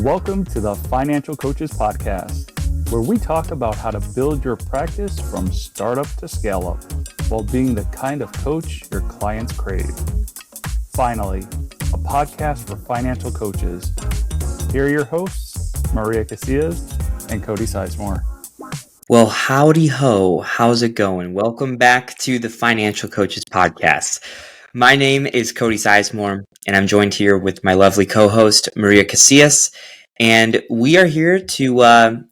Welcome to the Financial Coaches Podcast, where we talk about how to build your practice from startup to scale up while being the kind of coach your clients crave. Finally, a podcast for financial coaches. Here are your hosts, Maria Casillas and Cody Sizemore. Well, howdy ho. How's it going? Welcome back to the Financial Coaches Podcast. My name is Cody Sizemore, and I'm joined here with my lovely co-host, Maria Casillas, and we are here to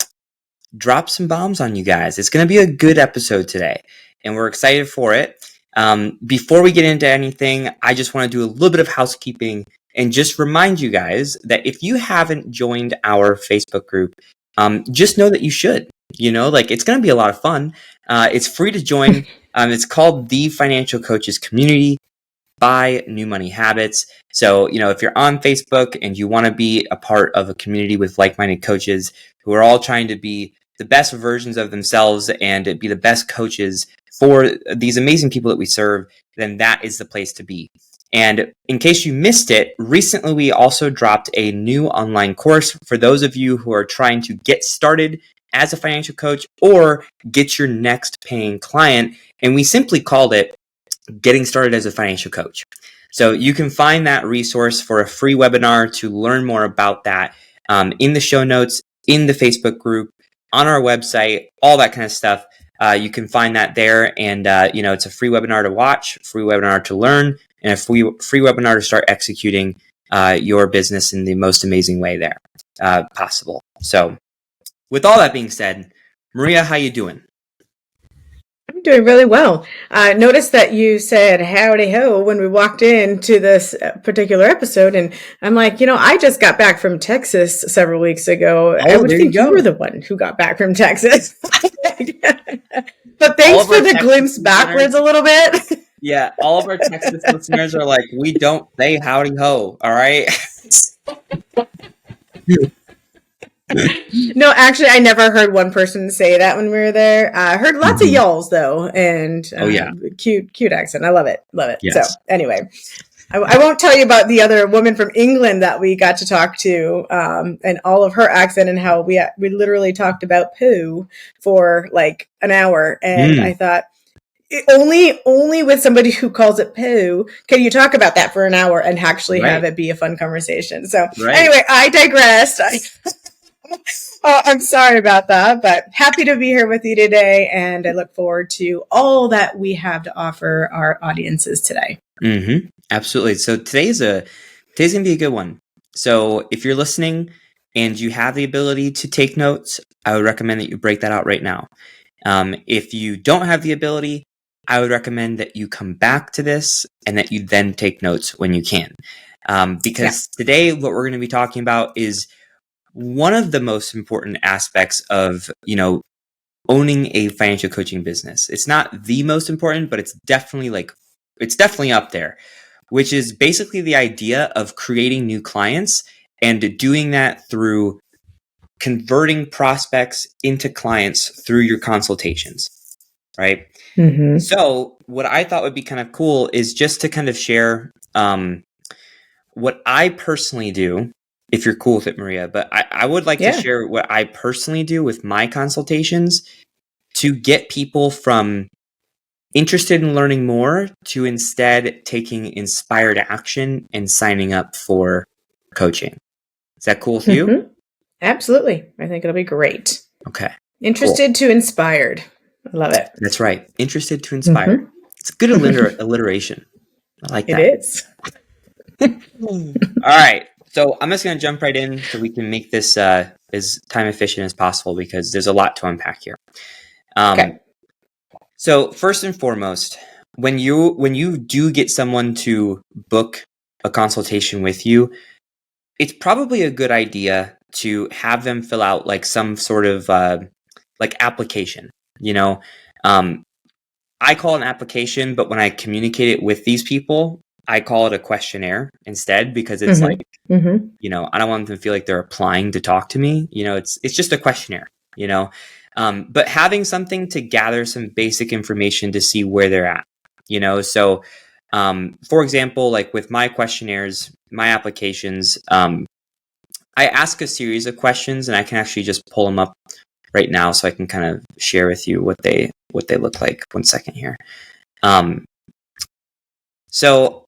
drop some bombs on you guys. It's going to be a good episode today, and we're excited for it. Before we get into anything, I just want to do a little bit of housekeeping and just remind you guys that if you haven't joined our Facebook group, just know that you should. It's going to be a lot of fun. It's free to join. It's called the Financial Coaches Community by New Money Habits. So, if you're on Facebook and you want to be a part of a community with like-minded coaches who are all trying to be the best versions of themselves and be the best coaches for these amazing people that we serve, then that is the place to be. And in case you missed it, recently we also dropped a new online course for those of you who are trying to get started as a financial coach or get your next paying client. And we simply called it Getting Started as a Financial Coach. So you can find that resource for a free webinar to learn more about that in the show notes, in the Facebook group, on our website, all that kind of stuff. You can find that there. And, it's a free webinar to watch, free webinar to learn, and a free webinar to start executing your business in the most amazing way there possible. So with all that being said, Maria, how you doing? I'm doing really well. Notice that you said howdy ho when we walked into this particular episode, and I'm like, I just got back from Texas several weeks ago. I would think you were the one who got back from Texas. But thanks for the glimpse backwards a little bit. Yeah, all of our Texas listeners are like, we don't say howdy ho, all right? No, actually, I never heard one person say that when we were there. I heard lots of y'alls though, and cute accent. I love it. Yes. So anyway, I won't tell you about the other woman from England that we got to talk to, and all of her accent and how we literally talked about poo for like an hour, and I thought only with somebody who calls it poo can you talk about that for an hour and actually have it be a fun conversation. So anyway, I digressed. I'm sorry about that, but happy to be here with you today, and I look forward to all that we have to offer our audiences today. Mm-hmm. Absolutely. So today's gonna be a good one. So if you're listening and you have the ability to take notes, I would recommend that you break that out right now. If you don't have the ability, I would recommend that you come back to this and that you then take notes when you can. Because today what we're going to be talking about is one of the most important aspects of, owning a financial coaching business. It's not the most important, but it's definitely up there, which is basically the idea of creating new clients and doing that through converting prospects into clients through your consultations, right? Mm-hmm. So what I thought would be kind of cool is just to kind of share what I personally do, if you're cool with it, Maria, but I would like to share what I personally do with my consultations to get people from interested in learning more to instead taking inspired action and signing up for coaching. Is that cool with you? Absolutely. I think it'll be great. Okay. Interested to inspired. I love it. That's right. Interested to inspire. Mm-hmm. It's good alliteration. I like that. It is. All right. So I'm just going to jump right in so we can make this as time efficient as possible because there's a lot to unpack here. Okay. So first and foremost, when you do get someone to book a consultation with you, it's probably a good idea to have them fill out like some sort of application. I call it an application, but when I communicate it with these people, I call it a questionnaire instead because it's I don't want them to feel like they're applying to talk to me. It's just a questionnaire, but having something to gather some basic information to see where they're at, So, for example, like with my questionnaires, my applications, I ask a series of questions, and I can actually just pull them up right now so I can kind of share with you what they look like. 1 second here. So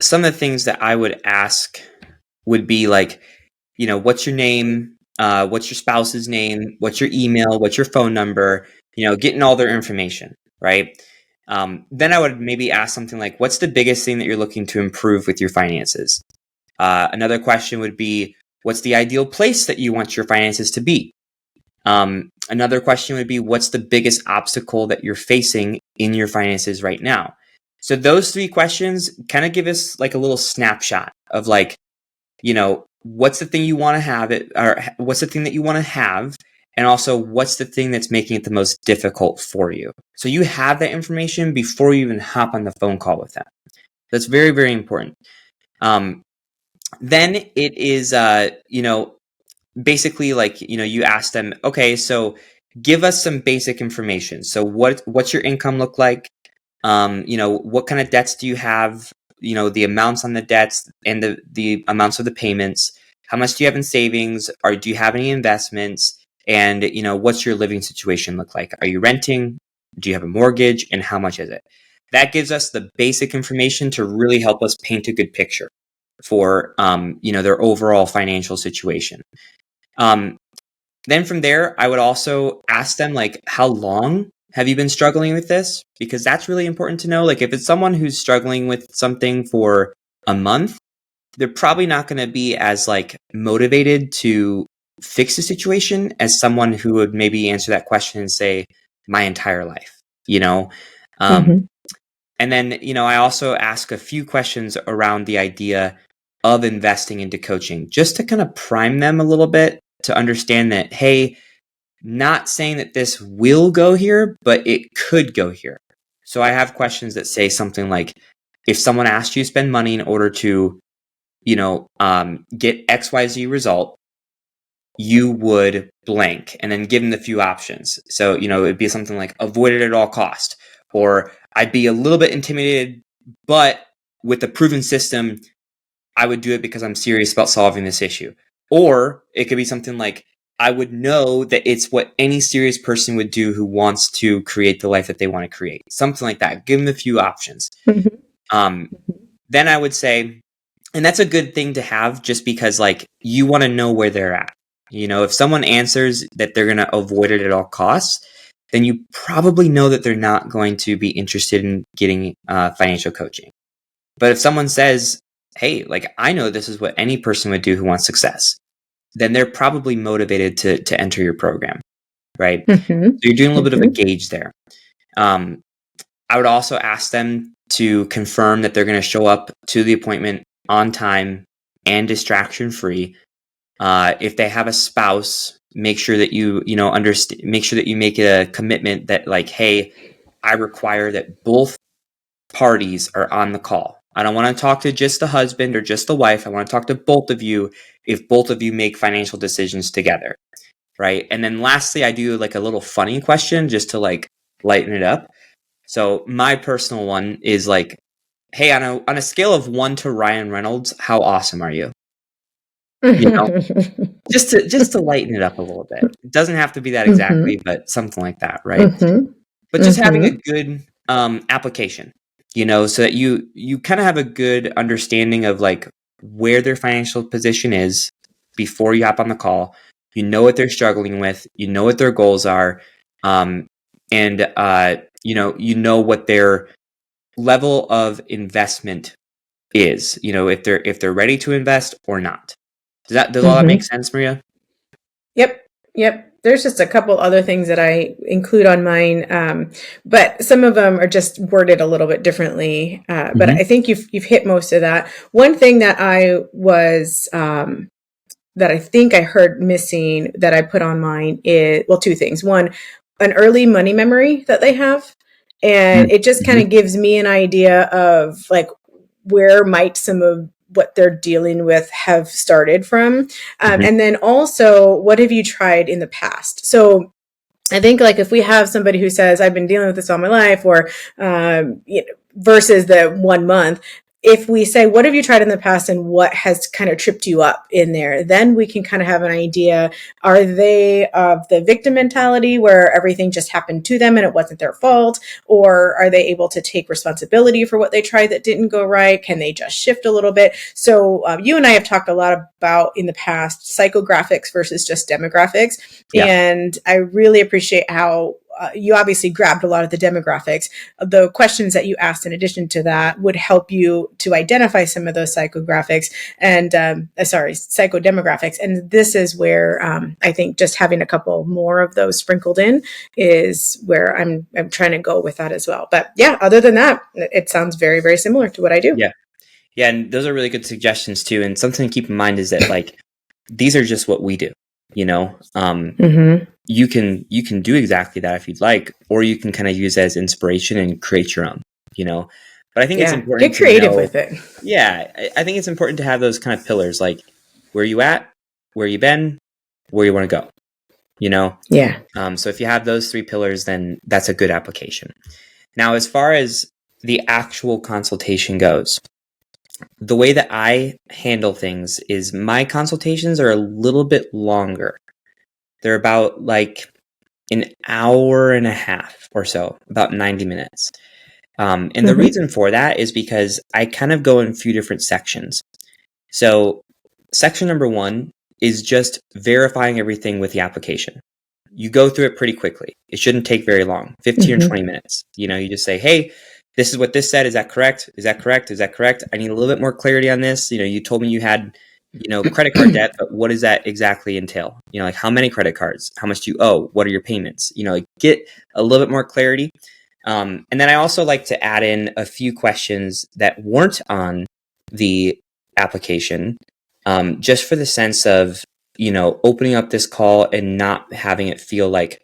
some of the things that I would ask would be like, what's your name? What's your spouse's name? What's your email? What's your phone number? Getting all their information, right? Then I would maybe ask something like, what's the biggest thing that you're looking to improve with your finances? Another question would be, what's the ideal place that you want your finances to be? Another question would be, what's the biggest obstacle that you're facing in your finances right now? So those 3 questions kind of give us like a little snapshot of like, what's the thing you want to have it, or what's the thing that you want to have? And also, what's the thing that's making it the most difficult for you? So you have that information before you even hop on the phone call with them. That's very, very important. Then it is, basically like, you ask them, okay, so give us some basic information. So what's your income look like? What kind of debts do you have? The amounts on the debts and the amounts of the payments. How much do you have in savings? Or do you have any investments? And, what's your living situation look like? Are you renting? Do you have a mortgage? And how much is it? That gives us the basic information to really help us paint a good picture for, their overall financial situation. Then from there, I would also ask them, like, how long have you been struggling with this? Because that's really important to know. Like, if it's someone who's struggling with something for a month, they're probably not going to be as like motivated to fix the situation as someone who would maybe answer that question and say, my entire life, And then, I also ask a few questions around the idea of investing into coaching, just to kind of prime them a little bit to understand that, hey, not saying that this will go here, but it could go here. So I have questions that say something like, if someone asked you to spend money in order to, get XYZ result, you would blank, and then give them the few options. So, it'd be something like avoid it at all cost, or I'd be a little bit intimidated, but with the proven system, I would do it because I'm serious about solving this issue. Or it could be something like, I would know that it's what any serious person would do who wants to create the life that they want to create. Something like that. Give them a few options. Then I would say, and that's a good thing to have just because like you want to know where they're at. If someone answers that they're going to avoid it at all costs, then you probably know that they're not going to be interested in getting financial coaching. But if someone says, hey, like I know this is what any person would do who wants success, then they're probably motivated to enter your program, right? So you're doing a little bit of a gauge there. I would also ask them to confirm that they're going to show up to the appointment on time and distraction free. If they have a spouse, make sure that you understand. Make sure that you make a commitment that like, hey, I require that both parties are on the call. I don't want to talk to just the husband or just the wife. I want to talk to both of you if both of you make financial decisions together, right? And then lastly, I do like a little funny question just to like lighten it up. So my personal one is like, hey, on a scale of 1 to Ryan Reynolds, how awesome are you? Just to lighten it up a little bit. It doesn't have to be that exactly, but something like that, right? But just having a good application, so that you kind of have a good understanding of like where their financial position is before you hop on the call. You know what they're struggling with, what their goals are, and what their level of investment is, if they're ready to invest or not. Does all that make sense, Maria? Yep. There's just a couple other things that I include on mine, but some of them are just worded a little bit differently. But I think you've hit most of that. One thing that I was that I think I heard missing that I put on mine is, well, 2 things. One, an early money memory that they have, and it just kind of gives me an idea of like where might some of what they're dealing with have started from. And then also, what have you tried in the past? So I think like if we have somebody who says, I've been dealing with this all my life, or versus the 1 month, if we say, what have you tried in the past and what has kind of tripped you up in there, then we can kind of have an idea. Are they of the victim mentality where everything just happened to them and it wasn't their fault? Or are they able to take responsibility for what they tried that didn't go right? Can they just shift a little bit? So you and I have talked a lot about in the past psychographics versus just demographics. Yeah. And I really appreciate how you obviously grabbed a lot of the demographics. The questions that you asked in addition to that would help you to identify some of those psychographics and, psychodemographics. And this is where I think just having a couple more of those sprinkled in is where I'm trying to go with that as well. But yeah, other than that, it sounds very, very similar to what I do. Yeah. Yeah. And those are really good suggestions too. And something to keep in mind is that like, these are just what we do, you know? You can do exactly that if you'd like, or you can kind of use it as inspiration and create your own, you know. But I think it's important. Get creative with it. Yeah, I think it's important to have those kind of pillars, like where you at, where you been, where you want to go, you know. Yeah. So if you have those 3 pillars, then that's a good application. Now, as far as the actual consultation goes, the way that I handle things is my consultations are a little bit longer. They're about like an hour and a half or so, about 90 minutes. And the reason for that is because I kind of go in a few different sections. So section number 1 is just verifying everything with the application. You go through it pretty quickly. It shouldn't take very long, 15 or 20 minutes. You know, you just say, hey, this is what this said. Is that correct? Is that correct? Is that correct? I need a little bit more clarity on this. You know, you told me you had, you know, credit card debt, but what does that exactly entail? You know, like how many credit cards? How much do you owe? What are your payments? You know, like get a little bit more clarity. And then I also like to add in a few questions that weren't on the application, just for the sense of, you know, opening up this call and not having it feel like,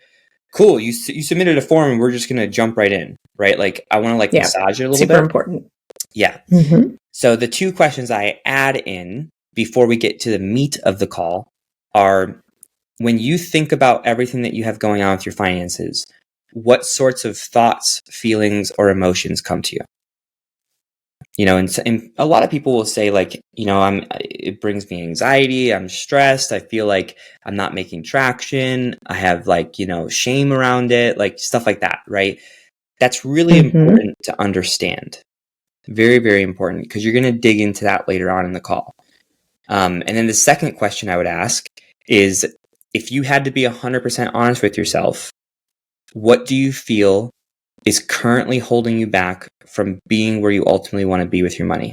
cool, you submitted a form and we're just going to jump right in, right? Like I want to massage it a little bit. Super important. Yeah. So the 2 questions I add in before we get to the meat of the call are, when you think about everything that you have going on with your finances, what sorts of thoughts, feelings, or emotions come to you? You know, and a lot of people will say like, you know, it brings me anxiety. I'm stressed. I feel like I'm not making traction. I have like, you know, shame around it, like stuff like that, right? That's really important to understand. Very, very important, because you're going to dig into that later on in the call. And then the second question I would ask is, if you had to be 100% honest with yourself, what do you feel is currently holding you back from being where you ultimately want to be with your money?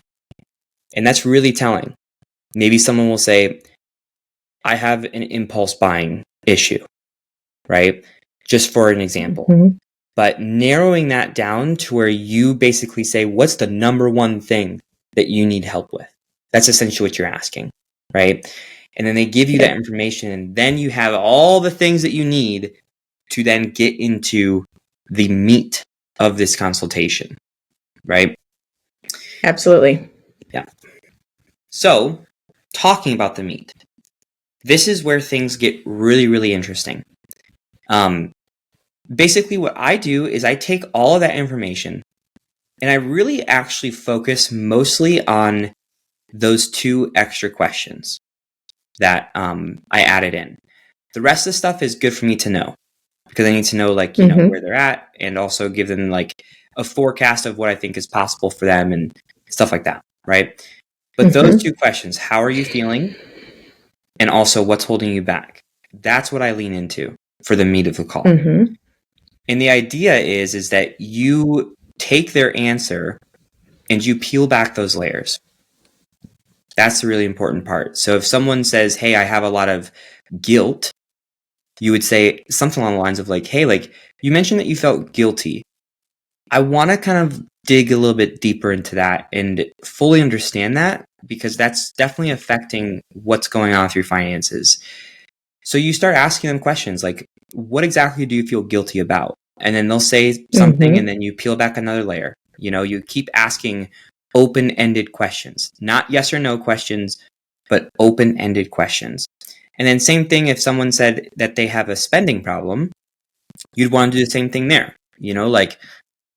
And that's really telling. Maybe someone will say, I have an impulse buying issue, right? Just for an example. But narrowing that down to where you basically say, what's the number one thing that you need help with? That's essentially what you're asking, right? And then they give you that information, and then you have all the things that you need to then get into the meat of this consultation, right? Absolutely. Yeah. So, talking about the meat, this is where things get really, really interesting. Basically, what I do is I take all of that information and I really actually focus mostly on those 2 extra questions that I added in. The rest of the stuff is good for me to know, because I need to know, like, you know, where they're at, and also give them like a forecast of what I think is possible for them and stuff like that, right? But those 2 questions, how are you feeling? And also, what's holding you back? That's what I lean into for the meat of the call. And the idea is that you take their answer and you peel back those layers. That's the really important part. So if someone says, hey, I have a lot of guilt, you would say something along the lines of like, hey, like you mentioned that you felt guilty. I want to kind of dig a little bit deeper into that and fully understand that, because that's definitely affecting what's going on with your finances. So you start asking them questions like, what exactly do you feel guilty about? And then they'll say something, and then you peel back another layer. You know, you keep asking open-ended questions, not yes or no questions, but open-ended questions. And then same thing, if someone said that they have a spending problem, you'd want to do the same thing there. You know, like,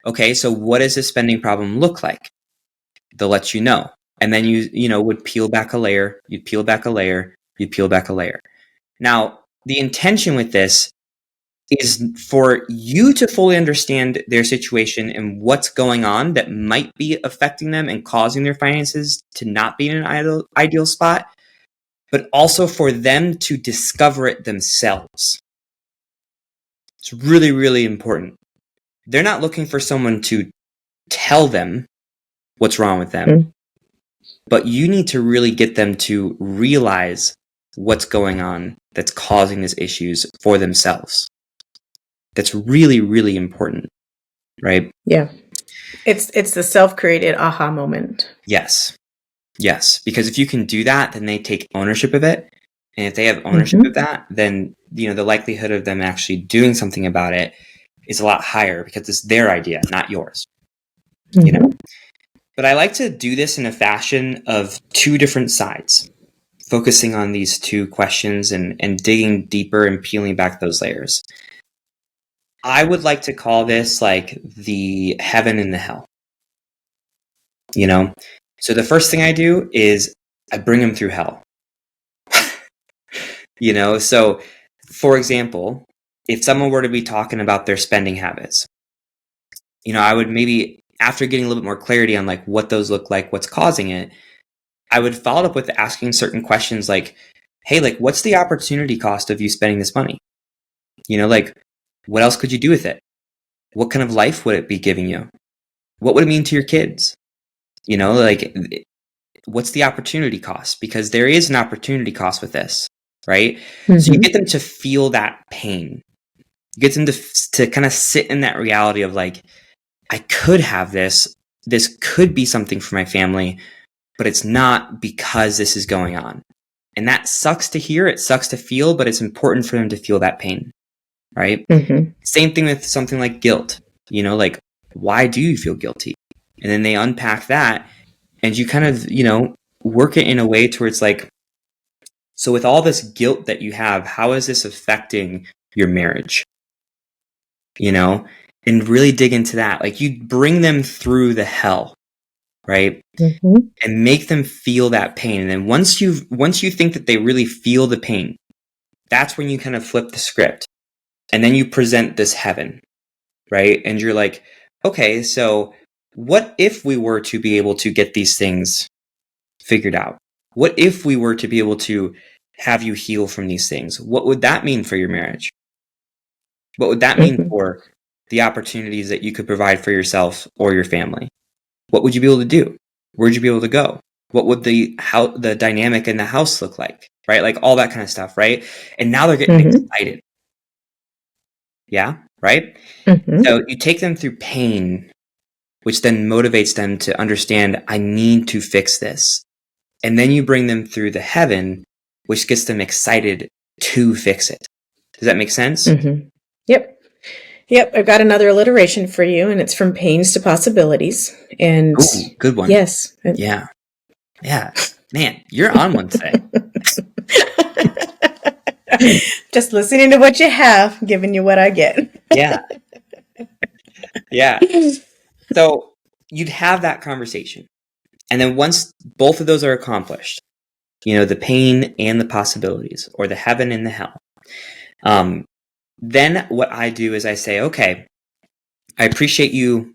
okay, so what does a spending problem look like? they'll let you know. And then you would peel back a layer, you'd peel back a layer, you'd peel back a layer. Now, the intention with this is for you to fully understand their situation and what's going on that might be affecting them and causing their finances to not be in an ideal spot, but also for them to discover it themselves. It's really, really important. They're not looking for someone to tell them what's wrong with them, but you need to really get them to realize what's going on that's causing these issues for themselves. That's really, really important, right? Yeah. It's the self-created aha moment. Yes. Because if you can do that, then they take ownership of it. And if they have ownership of that, then, the likelihood of them actually doing something about it is a lot higher because it's their idea, not yours. But I like to do this in a fashion of two different sides, focusing on these two questions and digging deeper and peeling back those layers. I would like to call this like the heaven and the hell. So the first thing I do is I bring them through hell. So for example, if someone were to be talking about their spending habits, I would maybe, after getting a little bit more clarity on like what those look like, what's causing it, I would follow up with asking certain questions like, hey, like, what's the opportunity cost of you spending this money? Like, what else could you do with it? What kind of life would it be giving you? What would it mean to your kids? Like, what's the opportunity cost? Because there is an opportunity cost with this, right? So you get them to feel that pain. You get them to kind of sit in that reality of like, I could have this. This could be something for my family, but it's not because this is going on. And that sucks to hear. It sucks to feel, but it's important for them to feel that pain, right? Same thing with something like guilt. Like, why do you feel guilty? And then they unpack that and you kind of, work it in a way to where it's like, so with all this guilt that you have, how is this affecting your marriage? And really dig into that. Like, you bring them through the hell, right? And make them feel that pain. And then once you think that they really feel the pain, that's when you kind of flip the script. And then you present this heaven, right? And you're like, okay, so what if we were to be able to get these things figured out? What if we were to be able to have you heal from these things? What would that mean for your marriage? What would that mean for the opportunities that you could provide for yourself or your family? What would you be able to do? Where'd you be able to go? What would the dynamic in the house look like? Right? Like all that kind of stuff, right? And now they're getting excited. Yeah, right? So you take them through pain, which then motivates them to understand, I need to fix this. And then you bring them through the heaven, which gets them excited to fix it. Does that make sense? Yep. I've got another alliteration for you, and it's from pains to possibilities. And ooh, good one. Yes. Yeah. Man, you're on one today. Just listening to what you have, giving you what I get. Yeah. So you'd have that conversation. And then once both of those are accomplished, the pain and the possibilities, or the heaven and the hell, then what I do is I say, okay, I appreciate you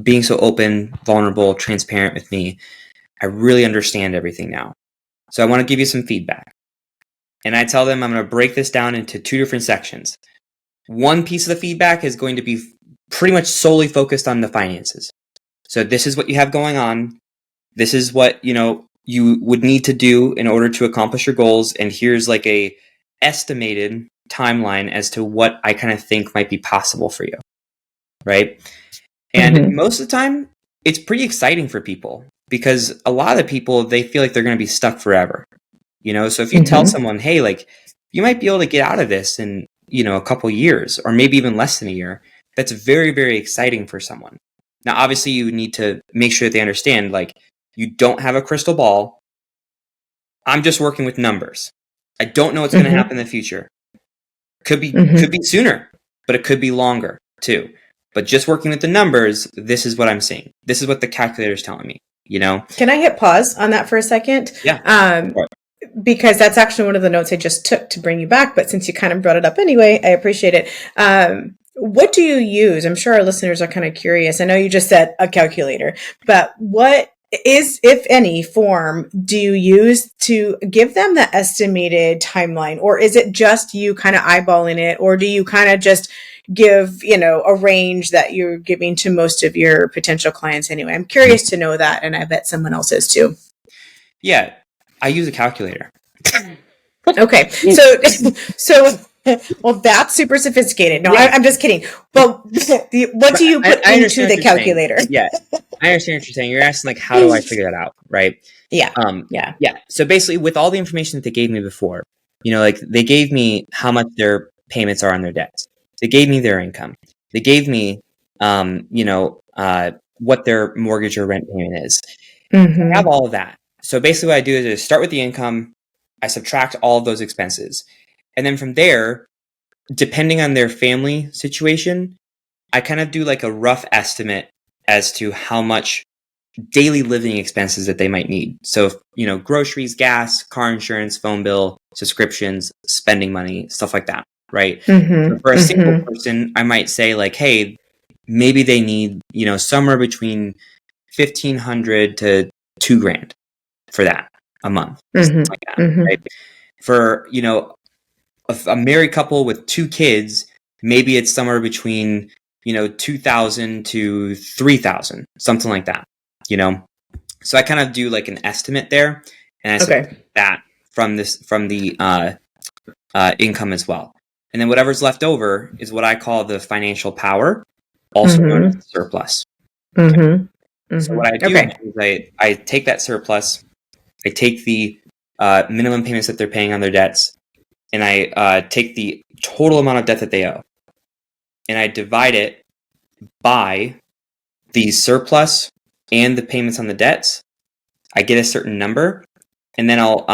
being so open, vulnerable, transparent with me. I really understand everything now. So I want to give you some feedback. And I tell them I'm going to break this down into two different sections. One piece of the feedback is going to be pretty much solely focused on the finances. So this is what you have going on. This is what, you would need to do in order to accomplish your goals. And here's like a estimated timeline as to what I kind of think might be possible for you. Right. And most of the time it's pretty exciting for people because a lot of the people, they feel like they're going to be stuck forever. So if you tell someone, hey, like you might be able to get out of this in, a couple years or maybe even less than a year, that's very, very exciting for someone. Now, obviously you need to make sure that they understand, like, you don't have a crystal ball. I'm just working with numbers. I don't know what's going to happen in the future. Could be sooner, but it could be longer too. But just working with the numbers, this is what I'm seeing. This is what the calculator is telling me. Can I hit pause on that for a second? Yeah. Because that's actually one of the notes I just took to bring you back. But since you kind of brought it up anyway, I appreciate it. What do you use? I'm sure our listeners are kind of curious. I know you just said a calculator, but what is, if any, form do you use to give them the estimated timeline? Or is it just you kind of eyeballing it? Or do you kind of just give, a range that you're giving to most of your potential clients anyway? I'm curious to know that. And I bet someone else is too. Yeah, I use a calculator. Okay. So well, that's super sophisticated. No, Yeah. I'm just kidding. But what do you put into the calculator? Yeah, I understand what you're saying. You're asking like, how do I figure that out, right? Yeah. Yeah. So basically, with all the information that they gave me before, like they gave me how much their payments are on their debts. They gave me their income. They gave me, what their mortgage or rent payment is. Mm-hmm. I have all of that. So basically, what I do is start with the income. I subtract all of those expenses. And then from there, depending on their family situation, I kind of do like a rough estimate as to how much daily living expenses that they might need. So, groceries, gas, car insurance, phone bill, subscriptions, spending money, stuff like that, right? Mm-hmm. So for a single person, I might say like, hey, maybe they need, somewhere between $1,500 to $2,000 for that a month, something like that, right? For, a married couple with 2 kids, maybe it's somewhere between, $2,000 to $3,000, something like that, So I kind of do like an estimate there, and I subtract that from the income as well. And then whatever's left over is what I call the financial power, also known as surplus. Okay. So what I do is I take that surplus, I take the minimum payments that they're paying on their debts, and I take the total amount of debt that they owe, and I divide it by the surplus and the payments on the debts. I get a certain number, and then I'll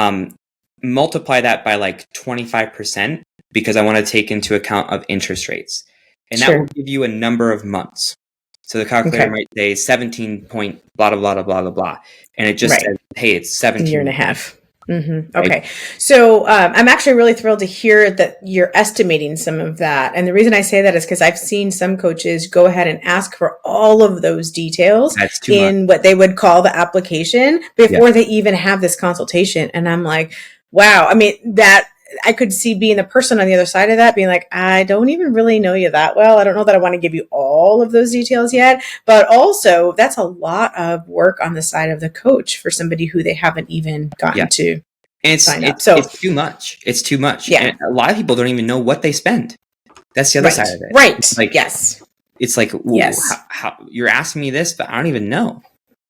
multiply that by like 25% because I want to take into account of interest rates. And that will give you a number of months. So the calculator might say 17 point blah, blah, blah, blah, blah, blah. And it just says, hey, it's 17. A year and a half. Okay. So I'm actually really thrilled to hear that you're estimating some of that. And the reason I say that is because I've seen some coaches go ahead and ask for all of those details in what they would call the application before they even have this consultation. And I'm like, wow. I mean, that I could see being the person on the other side of that being like, I don't even really know you that well. I don't know that I want to give you all of those details yet. But also, that's a lot of work on the side of the coach for somebody who they haven't even gotten to sign up. So it's too much. It's too much. Yeah. And a lot of people don't even know what they spend. That's the other side of it. Right. It's like, It's like, how, you're asking me this, but I don't even know.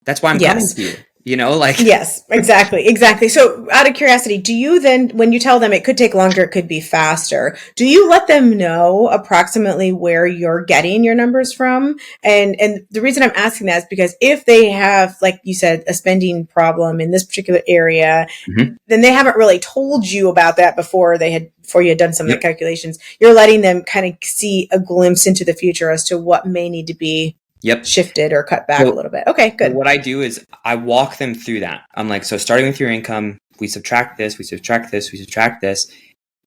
That's why I'm coming to you. Yes, exactly. So out of curiosity, do you then, when you tell them it could take longer, it could be faster, do you let them know approximately where you're getting your numbers from? And the reason I'm asking that is because if they have, like you said, a spending problem in this particular area, then they haven't really told you about that before you had done some of the calculations. You're letting them kind of see a glimpse into the future as to what may need to be shifted or cut back a little bit. Okay, good. So what I do is I walk them through that. I'm like, so starting with your income, we subtract this, we subtract this, we subtract this.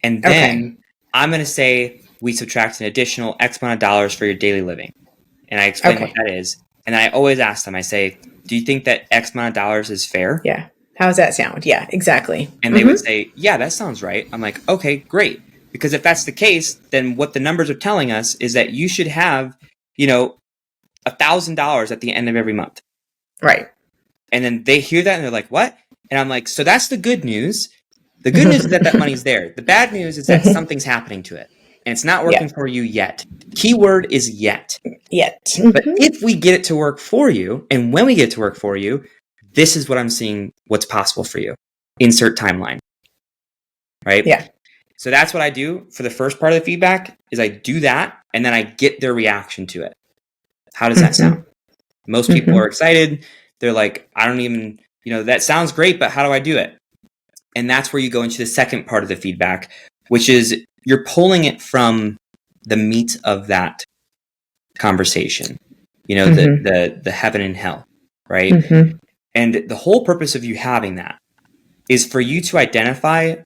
And then I'm going to say we subtract an additional X amount of dollars for your daily living. And I explain what that is. And I always ask them, I say, do you think that X amount of dollars is fair? Yeah. How does that sound? Yeah, exactly. And they would say, yeah, that sounds right. I'm like, okay, great. Because if that's the case, then what the numbers are telling us is that you should have, $1,000 at the end of every month. Right. And then they hear that and they're like, what? And I'm like, so that's the good news. The good news is that money's there. The bad news is that something's happening to it. And it's not working for you yet. Keyword is yet. But if we get it to work for you, and when we get it to work for you, this is what I'm seeing what's possible for you. Insert timeline. Right? Yeah. So that's what I do for the first part of the feedback is I do that and then I get their reaction to it. How does that sound? Most people are excited. They're like, I don't even, that sounds great, but how do I do it? And that's where you go into the second part of the feedback, which is you're pulling it from the meat of that conversation, the heaven and hell, right? And the whole purpose of you having that is for you to identify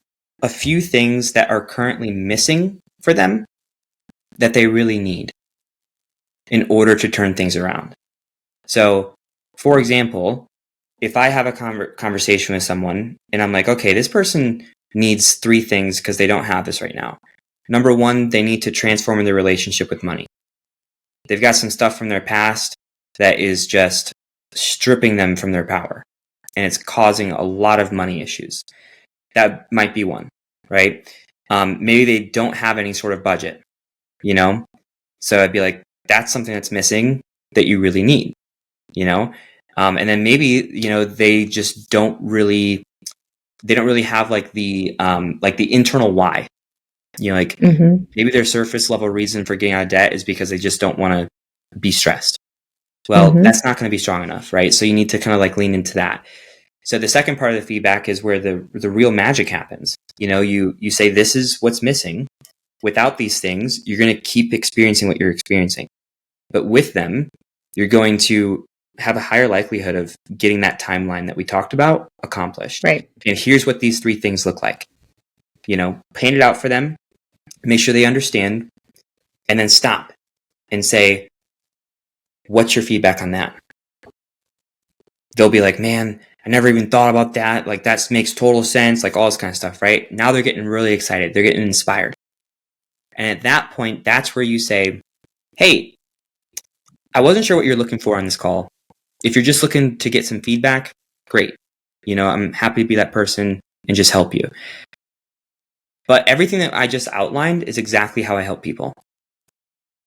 a few things that are currently missing for them that they really need in order to turn things around. So, for example, if I have a conversation with someone and I'm like, okay, this person needs 3 things because they don't have this right now. Number 1, they need to transform their relationship with money. They've got some stuff from their past that is just stripping them from their power, and it's causing a lot of money issues. That might be one, right? Maybe they don't have any sort of budget, So I'd be like, that's something that's missing that you really need, And then maybe, they just they don't really have like the internal why, maybe their surface level reason for getting out of debt is because they just don't want to be stressed. Well, that's not going to be strong enough, right? So you need to kind of like lean into that. So the second part of the feedback is where the real magic happens. You say, this is what's missing. Without these things, you're going to keep experiencing what you're experiencing. But with them, you're going to have a higher likelihood of getting that timeline that we talked about accomplished. Right. And here's what these 3 things look like. Paint it out for them, make sure they understand, and then stop and say, what's your feedback on that? They'll be like, man, I never even thought about that. Like, that makes total sense, like all this kind of stuff, right? Now they're getting really excited. They're getting inspired. And at that point, that's where you say, hey, I wasn't sure what you're looking for on this call. If you're just looking to get some feedback, great. I'm happy to be that person and just help you. But everything that I just outlined is exactly how I help people.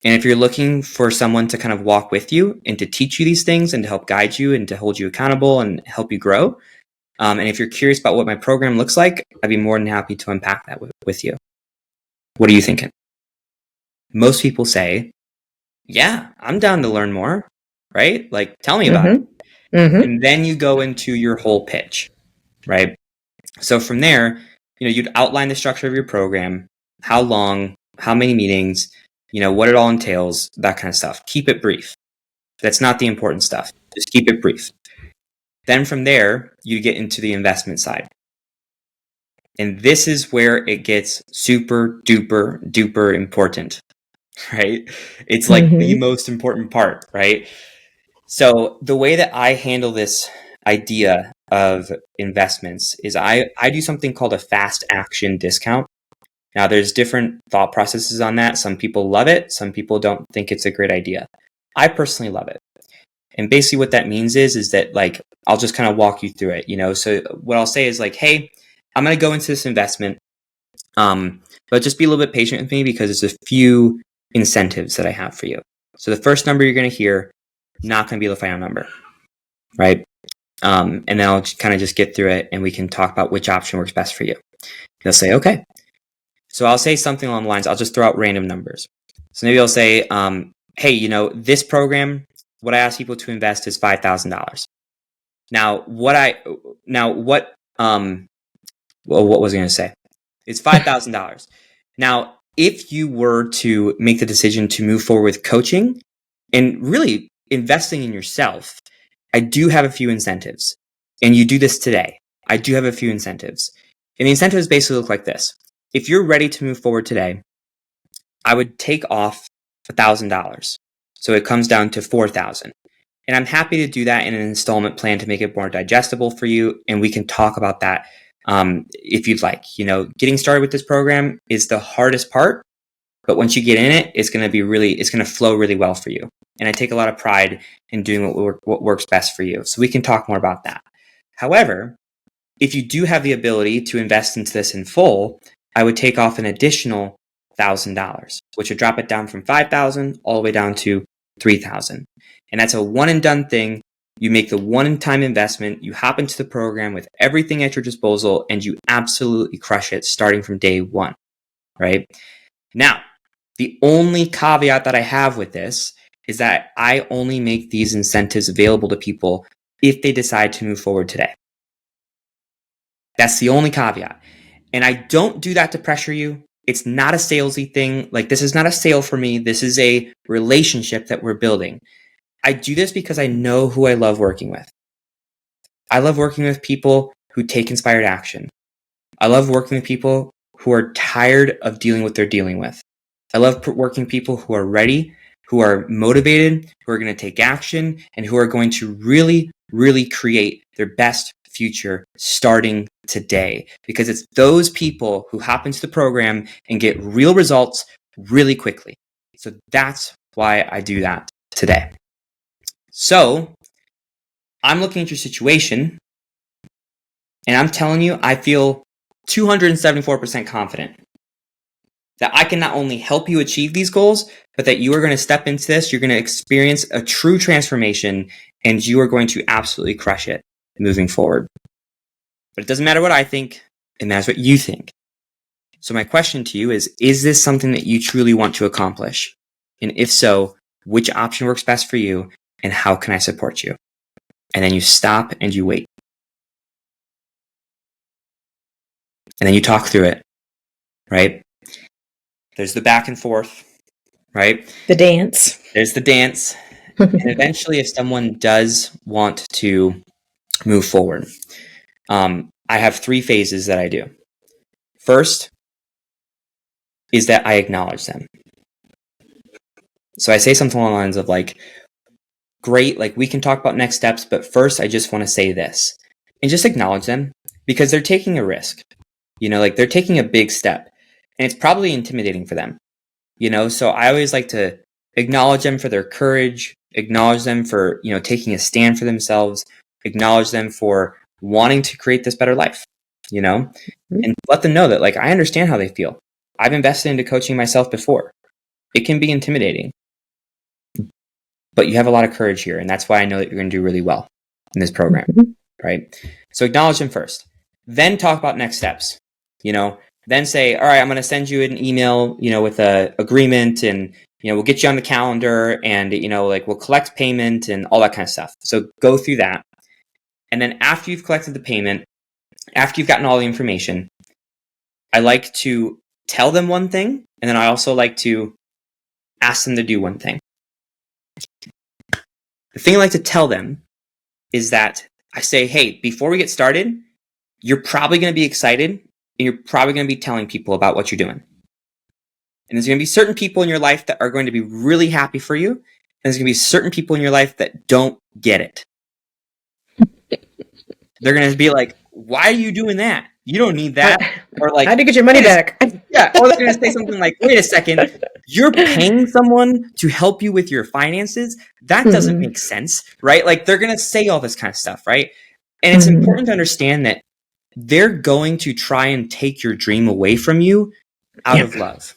And if you're looking for someone to kind of walk with you and to teach you these things and to help guide you and to hold you accountable and help you grow, and if you're curious about what my program looks like, I'd be more than happy to unpack that with you. What are you thinking? Most people say, yeah, I'm down to learn more, right? Like, tell me about it. And then you go into your whole pitch, right? So from there, you'd outline the structure of your program, how long, how many meetings, what it all entails, that kind of stuff. Keep it brief. That's not the important stuff. Just keep it brief. Then from there, you get into the investment side. And this is where it gets super duper important, right? It's like the most important part, right? So the way that I handle this idea of investments is I do something called a fast action discount. Now, there's different thought processes on that. Some people love it. Some people don't think it's a great idea. I personally love it. And basically what that means is that, like, I'll just kind of walk you through it, So what I'll say is like, hey, I'm going to go into this investment, but just be a little bit patient with me because there's a few incentives that I have for you. So the first number you're going to hear, not going to be the final number, right? And then I'll kind of just get through it and we can talk about which option works best for you. You'll say, okay. So I'll say something along the lines, I'll just throw out random numbers. So maybe I'll say, hey, this program, what I ask people to invest is $5,000. Now, what was I going to say? It's $5,000. Now, if you were to make the decision to move forward with coaching and really investing in yourself, I do have a few incentives. And you do this today. I do have a few incentives. And the incentives basically look like this. If you're ready to move forward today, I would take off $1,000. So it comes down to $4,000. And I'm happy to do that in an installment plan to make it more digestible for you. And we can talk about that if you'd like. Getting started with this program is the hardest part. But once you get in it, it's going to flow really well for you. And I take a lot of pride in doing what works best for you. So we can talk more about that. However, if you do have the ability to invest into this in full, I would take off an additional $1,000, which would drop it down from $5,000 all the way down to $3,000. And that's a one and done thing. You make the one-time investment, you hop into the program with everything at your disposal, and you absolutely crush it starting from day one, right? Now, the only caveat that I have with this is that I only make these incentives available to people if they decide to move forward today. That's the only caveat. And I don't do that to pressure you. It's not a salesy thing. Like, this is not a sale for me. This is a relationship that we're building. I do this because I know who I love working with. I love working with people who take inspired action. I love working with people who are tired of dealing with what they're dealing with. I love working with people who are ready, who are motivated, who are going to take action, and who are going to really, really create their best future starting today. Because it's those people who hop into the program and get real results really quickly. So that's why I do that today. So I'm looking at your situation and I'm telling you, I feel 274% confident that I can not only help you achieve these goals, but that you are going to step into this, you're going to experience a true transformation, and you are going to absolutely crush it moving forward. But it doesn't matter what I think, it matters what you think. So my question to you is this something that you truly want to accomplish? And if so, which option works best for you, and how can I support you? And then you stop and you wait. And then you talk through it, right? There's the back and forth, right? The dance. There's the dance. And eventually, if someone does want to move forward, I have 3 phases that I do. First is that I acknowledge them. So I say something along the lines of like, great, like we can talk about next steps, but first I just want to say this. And just acknowledge them because they're taking a risk. Like they're taking a big step and it's probably intimidating for them. So I always like to acknowledge them for their courage, acknowledge them for, taking a stand for themselves, acknowledge them for wanting to create this better life, and let them know that like, I understand how they feel. I've invested into coaching myself before. It can be intimidating, but you have a lot of courage here. And that's why I know that you're going to do really well in this program, right? So acknowledge them first, then talk about next steps, then say, all right, I'm going to send you an email, with a agreement and, we'll get you on the calendar and, we'll collect payment and all that kind of stuff. So go through that. And then after you've collected the payment, after you've gotten all the information, I like to tell them one thing. And then I also like to ask them to do one thing. The thing I like to tell them is that I say, hey, before we get started, you're probably going to be excited and you're probably going to be telling people about what you're doing. And there's going to be certain people in your life that are going to be really happy for you. And there's going to be certain people in your life that don't get it. They're going to be like, why are you doing that? You don't need that. Or like, how do you get your money back? Yeah. Or they're going to say something like, wait a second, you're paying someone to help you with your finances? That doesn't make sense, right? Like they're going to say all this kind of stuff, right? And it's important to understand that they're going to try and take your dream away from you out of love.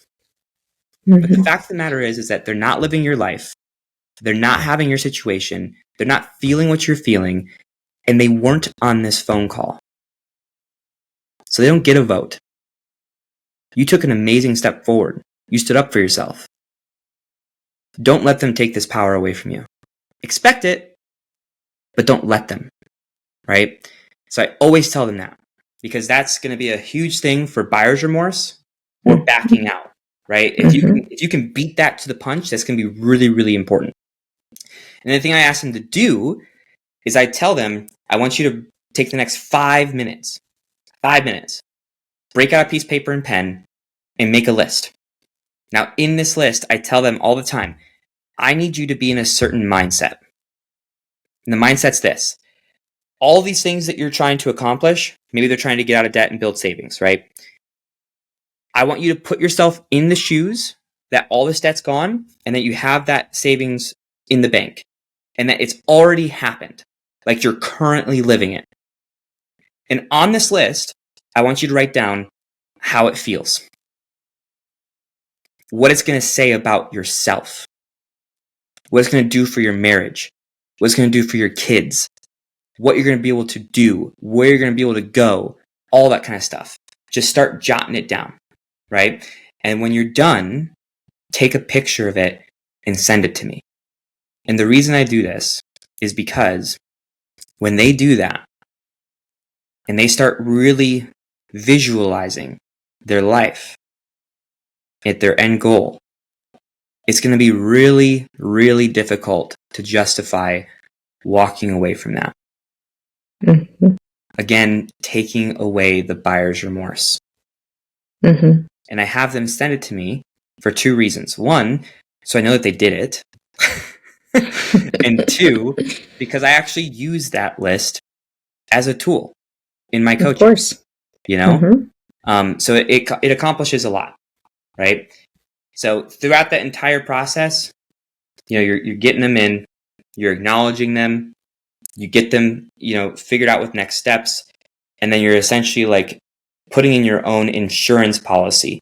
But the fact of the matter is that they're not living your life. They're not having your situation. They're not feeling what you're feeling. And they weren't on this phone call. So they don't get a vote. You took an amazing step forward. You stood up for yourself. Don't let them take this power away from you. Expect it, but don't let them, right? So I always tell them that because that's going to be a huge thing for buyer's remorse or backing out, right? If you can beat that to the punch, that's going to be really, really important. And the thing I ask them to do is I tell them, I want you to take the next 5 minutes, break out a piece of paper and pen and make a list. Now, in this list, I tell them all the time, I need you to be in a certain mindset. And the mindset's this. All these things that you're trying to accomplish, maybe they're trying to get out of debt and build savings, right? I want you to put yourself in the shoes that all this debt's gone and that you have that savings in the bank and that it's already happened, like you're currently living it. And on this list, I want you to write down how it feels, what it's going to say about yourself, what it's going to do for your marriage, what it's going to do for your kids, what you're going to be able to do, where you're going to be able to go, all that kind of stuff. Just start jotting it down, right? And when you're done, take a picture of it and send it to me. And the reason I do this is because when they do that and they start really visualizing their life at their end goal, it's going to be really, really difficult to justify walking away from that. Mm-hmm. Again, taking away the buyer's remorse. Mm-hmm. And I have them send it to me for two reasons. One, so I know that they did it. And two, because I actually use that list as a tool in my coaching. Of course. You know? So it accomplishes a lot, right? So throughout that entire process, you know, you're getting them in, you're acknowledging them, you get them, you know, figured out with next steps, and then you're essentially like putting in your own insurance policy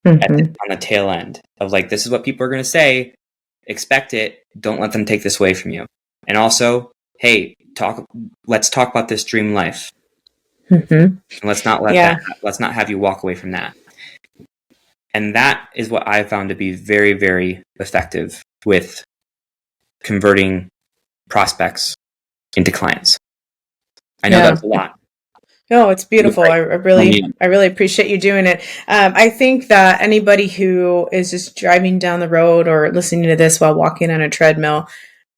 on the tail end of like, this is what people are going to say, expect it, don't let them take this away from you. And also, hey, let's talk about this dream life. And let's not let's not have you walk away from that. And that is what I found to be very, very effective with converting prospects into clients. I know that's a lot. No, it's beautiful. I really appreciate you doing it. I think that anybody who is just driving down the road or listening to this while walking on a treadmill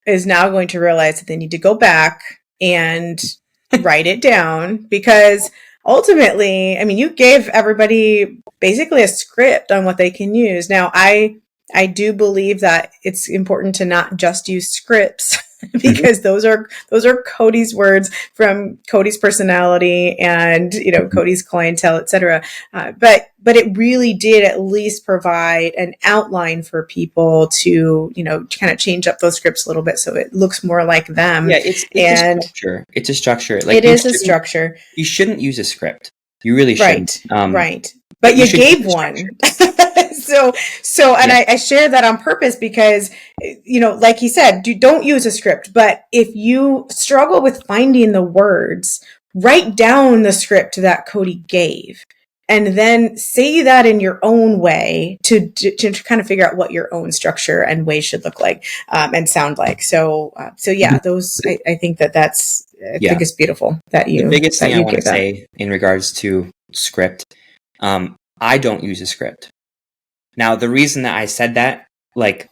is now going to realize that they need to go back and write it down, because ultimately, I mean, you gave everybody basically a script on what they can use. Now, I do believe that it's important to not just use scripts because those are Cody's words from Cody's personality and, you know, Cody's clientele, etc. But it really did at least provide an outline for people to, you know, kind of change up those scripts a little bit so it looks more like them. Yeah, it's a structure. It's a structure. Like, it is a structure. You shouldn't use a script. You really shouldn't. Right. But you gave one. So, and I share that on purpose because, you know, like he said, don't use a script. But if you struggle with finding the words, write down the script that Cody gave, and then say that in your own way to kind of figure out what your own structure and way should look like and sound like. So yeah, those I think that's I think it's beautiful that you. The biggest thing I want to say in regards to script, I don't use a script. Now, the reason that I said that, like,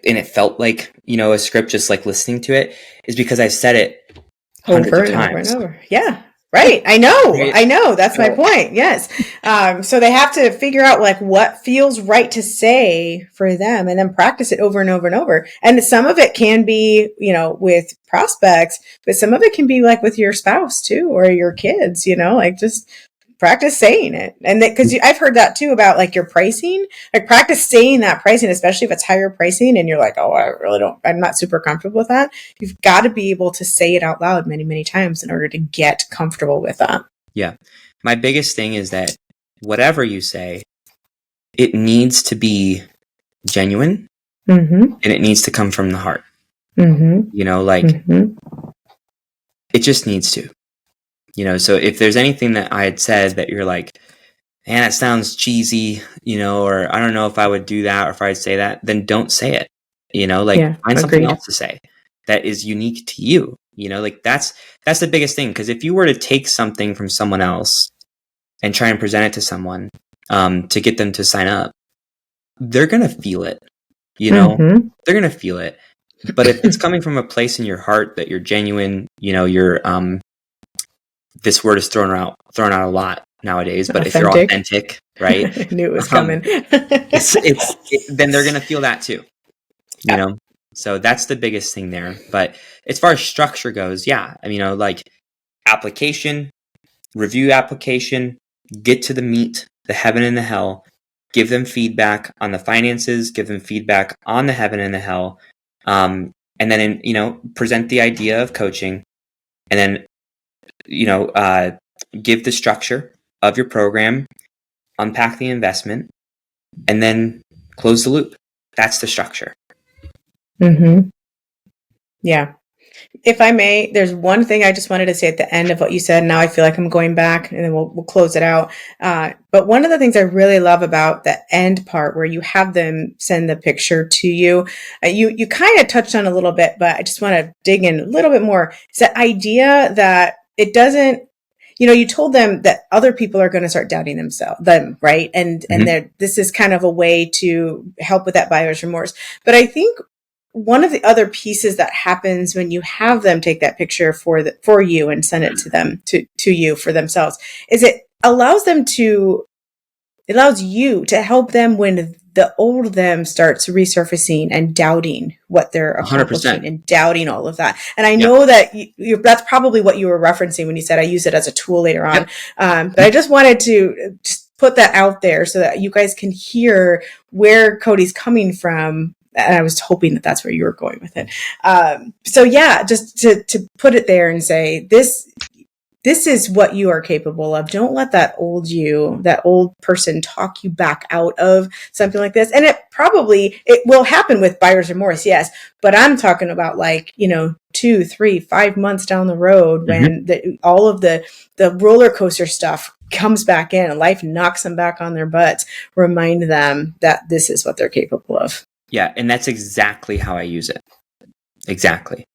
and it felt like, you know, a script just like listening to it, is because I've said it hundreds of times. Over and over. Yeah. Right. I know. That's my point. Yes. So they have to figure out like what feels right to say for them and then practice it over and over and over. And some of it can be, you know, with prospects, but some of it can be like with your spouse too, or your kids, you know, like just practice saying it. And because I've heard that too about like your pricing, like practice saying that pricing, especially if it's higher pricing and you're like, oh, I'm not super comfortable with that. You've got to be able to say it out loud many, many times in order to get comfortable with that. Yeah. My biggest thing is that whatever you say, it needs to be genuine and it needs to come from the heart. You know, like it just needs to. You know, so if there's anything that I had said that you're like, man, it sounds cheesy, you know, or I don't know if I would do that or if I'd say that, then don't say it. You know, like find something else to say that is unique to you. You know, like that's the biggest thing. Because if you were to take something from someone else and try and present it to someone to get them to sign up, they're going to feel it. You know, they're going to feel it. But if it's coming from a place in your heart that you're genuine, you know, you're this word is thrown out a lot nowadays, but if you're authentic, right? I knew it was coming. Then they're going to feel that too, you know? So that's the biggest thing there. But as far as structure goes, yeah, I mean, you know, like application, review application, get to the meat, the heaven and the hell, give them feedback on the finances, give them feedback on the heaven and the hell. And then, you know, present the idea of coaching and then, you know, give the structure of your program, unpack the investment, and then close the loop. That's the structure. Yeah. If I may, there's one thing I just wanted to say at the end of what you said. Now I feel like I'm going back and then we'll close it out. But one of the things I really love about the end part where you have them send the picture to you, you kind of touched on a little bit, but I just want to dig in a little bit more. It's that idea that it doesn't, you know, you told them that other people are going to start doubting them, right? And this is kind of a way to help with that buyer's remorse. But I think one of the other pieces that happens when you have them take that picture for you and send it to them, to you for themselves, is it allows you to help them when the old them starts resurfacing and doubting what they're accomplishing 100%. and doubting all of that. And I know that that's probably what you were referencing when you said I use it as a tool later on. But I just wanted to just put that out there so that you guys can hear where Cody's coming from. And I was hoping that that's where you were going with it. So yeah, just to put it there and say, this is what you are capable of. Don't let that old person talk you back out of something like this. And it will happen with buyer's remorse. Yes. But I'm talking about 2, 3, 5 months down the road when all of the roller coaster stuff comes back in and life knocks them back on their butts. Remind them that this is what they're capable of. Yeah. And that's exactly how I use it. Exactly.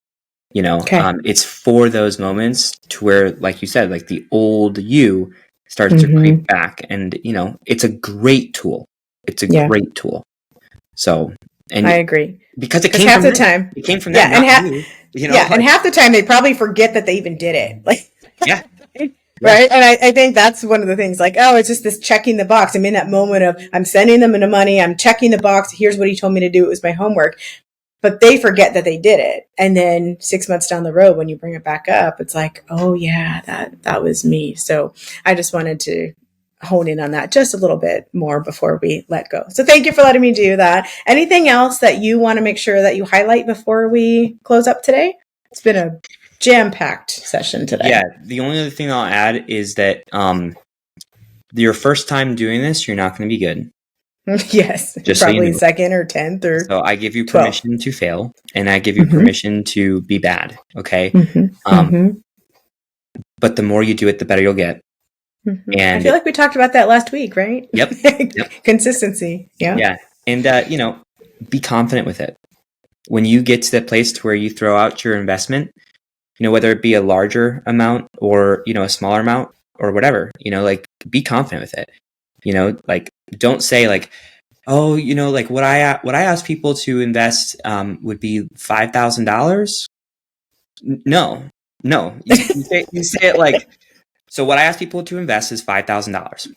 It's for those moments to where, like you said, like the old you starts to creep back, and it's a great tool. It's a great tool. So, and I agree, because it came from the time. It came from that. And half the time they probably forget that they even did it. Right. And I think that's one of the things, it's just this checking the box. I'm in that moment of I'm sending them the money. I'm checking the box. Here's what he told me to do. It was my homework. But they forget that they did it. And then 6 months down the road, when you bring it back up, it's like, oh yeah, that was me. So I just wanted to hone in on that just a little bit more before we let go. So thank you for letting me do that. Anything else that you want to make sure that you highlight before we close up today? It's been a jam-packed session today. Yeah. The only other thing I'll add is that your first time doing this, you're not going to be good. Yes, just probably second or 10th or so I give you permission 12. To fail, and I give you permission to be bad. Okay. But the more you do it, the better you'll get. And I feel like we talked about that last week, right? Yep. Consistency. Yeah. Yeah. And be confident with it. When you get to the place to where you throw out your investment, whether it be a larger amount or a smaller amount or whatever, be confident with it. Don't say oh, what I ask people to invest would be $5,000. No. You say it so what I ask people to invest is $5,000.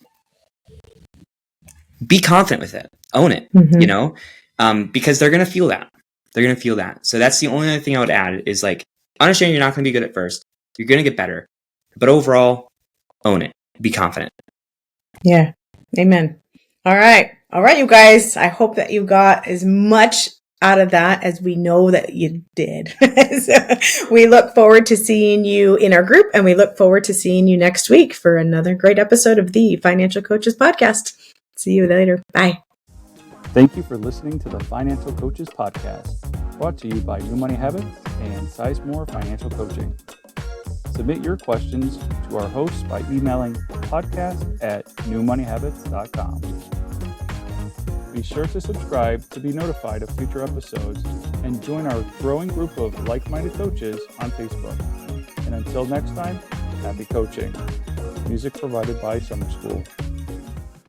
Be confident with it. Own it. Because they're gonna feel that. So that's the only other thing I would add is understand you're not gonna be good at first. You're gonna get better, but overall, own it. Be confident. Yeah. Amen. All right, you guys. I hope that you got as much out of that as we know that you did. So we look forward to seeing you in our group, and we look forward to seeing you next week for another great episode of the Financial Coaches Podcast. See you later. Bye. Thank you for listening to the Financial Coaches Podcast, brought to you by New Money Habits and Sizemore Financial Coaching. Submit your questions to our hosts by emailing podcast@newmoneyhabits.com. Be sure to subscribe to be notified of future episodes and join our growing group of like-minded coaches on Facebook. And until next time, happy coaching. Music provided by Summer School.